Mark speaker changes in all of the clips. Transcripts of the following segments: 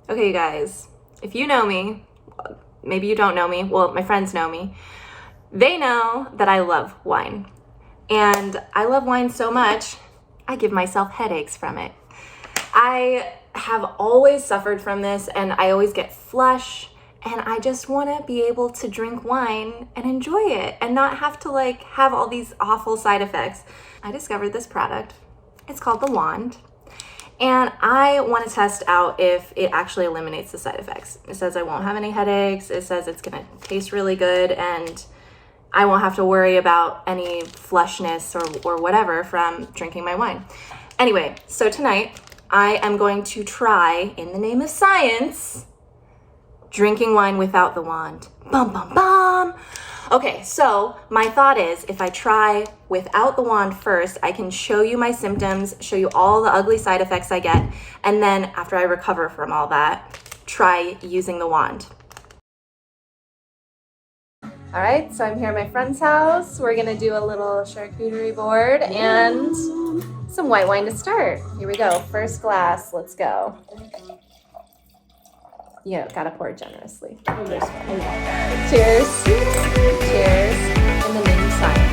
Speaker 1: Okay, you guys, if you know me, maybe you don't know me, well, my friends know me, they know that I love wine. And I love wine so much, I give myself headaches from it. I have always suffered from this, and I always get flush, and I just want to be able to drink wine and enjoy it and not have to like have all these awful side effects. I discovered this product. It's called the wand. And I want to test out if it actually eliminates the side effects. It says I won't have any headaches. It says it's going to taste really good, and I won't have to worry about any flushness or whatever from drinking my wine. Anyway, so tonight I am going to try, in the name of science, drinking wine without the wand. Bum, bum, bum. Okay, so my thought is if I try without the wand first, I can show you my symptoms, show you all the ugly side effects I get, and then after I recover from all that, try using the wand. All right, so I'm here at my friend's house. We're gonna do a little charcuterie board and some white wine to start. Here we go, first glass, let's go. You gotta pour it generously. Cheers. Cheers. In the name of science.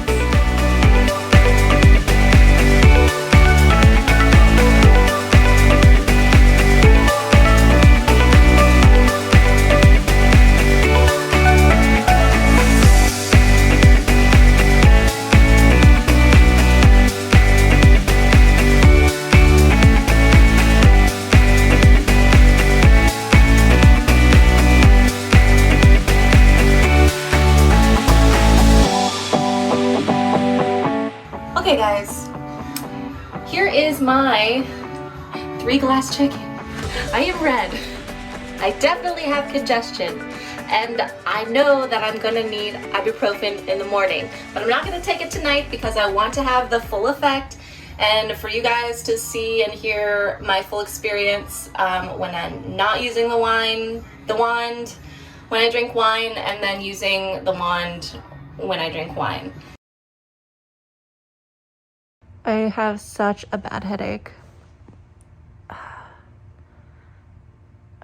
Speaker 1: Okay guys, here is my 3-glass chicken. I am red. I definitely have congestion, and I know that I'm gonna need ibuprofen in the morning, but I'm not gonna take it tonight because I want to have the full effect and for you guys to see and hear my full experience when I'm not using the wand, when I drink wine, and then using the wand when I drink wine. I have such a bad headache.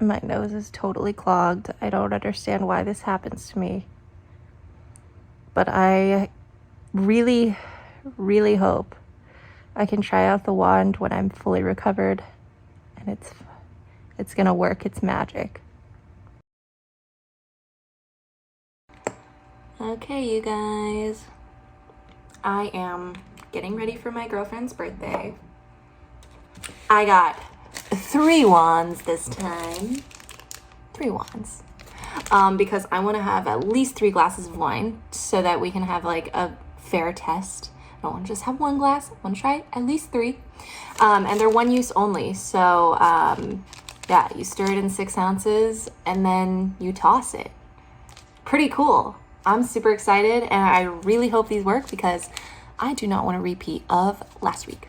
Speaker 1: My nose is totally clogged. I don't understand why this happens to me. But I really, really hope I can try out the wand when I'm fully recovered, and it's gonna work its magic. Okay, you guys. I am getting ready for my girlfriend's birthday. I got 3 wands this time. 3 wands. Because I want to have at least 3 glasses of wine so that we can have like a fair test. I don't want to just have 1 glass. I want to try at least 3. And they're 1 use only. So yeah, you stir it in 6 ounces and then you toss it. Pretty cool. I'm super excited, and I really hope these work because I do not want a repeat of last week.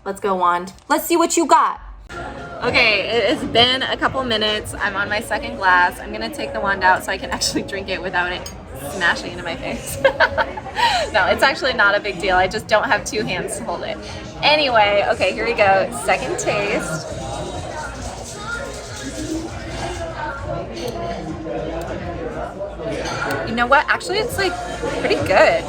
Speaker 1: Let's go, wand. Let's see what you got. Okay, it has been a couple minutes. I'm on my 2nd glass. I'm gonna take the wand out so I can actually drink it without it smashing into my face. No, it's actually not a big deal. I just don't have 2 hands to hold it. Anyway, okay, here we go. 2nd taste. You know what? Actually, it's like pretty good.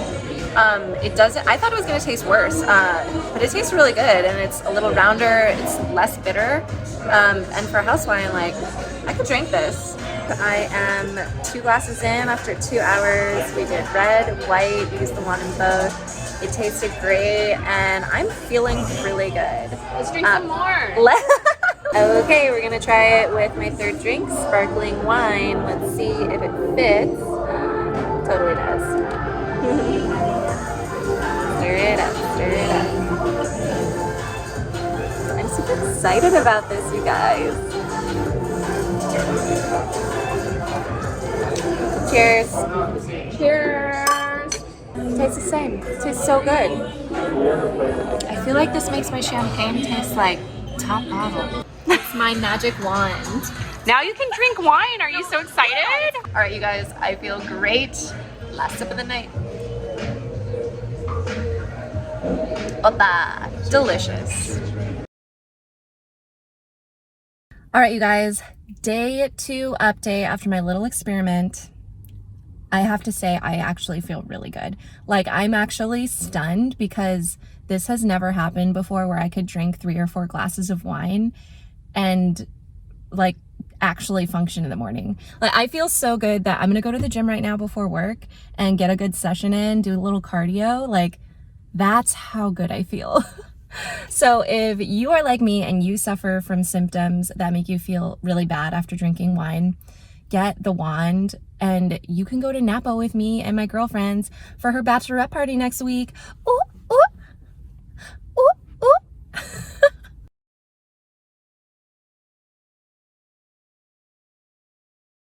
Speaker 1: It doesn't, I thought it was going to taste worse, but it tastes really good, and it's a little rounder, it's less bitter, and for house wine, like, I could drink this. I am 2 glasses in after 2 hours. We did red, white, we used the wand in both. It tasted great, and I'm feeling really good.
Speaker 2: Let's drink some more.
Speaker 1: Okay, we're gonna try it with my 3rd drink, sparkling wine. Let's see if it fits. Totally does. Stir it up, stir it up. I'm super excited about this, you guys. Cheers. Cheers. It tastes the same. It tastes so good. I feel like this makes my champagne taste like top bottle. It's my magic wand. Now you can drink wine. Are you so excited? All right, you guys, I feel great. Last sip of the night. Opa, delicious. All right, you guys, day 2 update after my little experiment. I have to say, I actually feel really good. Like, I'm actually stunned because this has never happened before where I could drink 3 or 4 glasses of wine and like actually function in the morning. Like, I feel so good that I'm gonna go to the gym right now before work and get a good session in, do a little cardio. Like, that's how good I feel. So if you are like me and you suffer from symptoms that make you feel really bad after drinking wine, get the wand and you can go to Napa with me and my girlfriends for her bachelorette party next week. Ooh,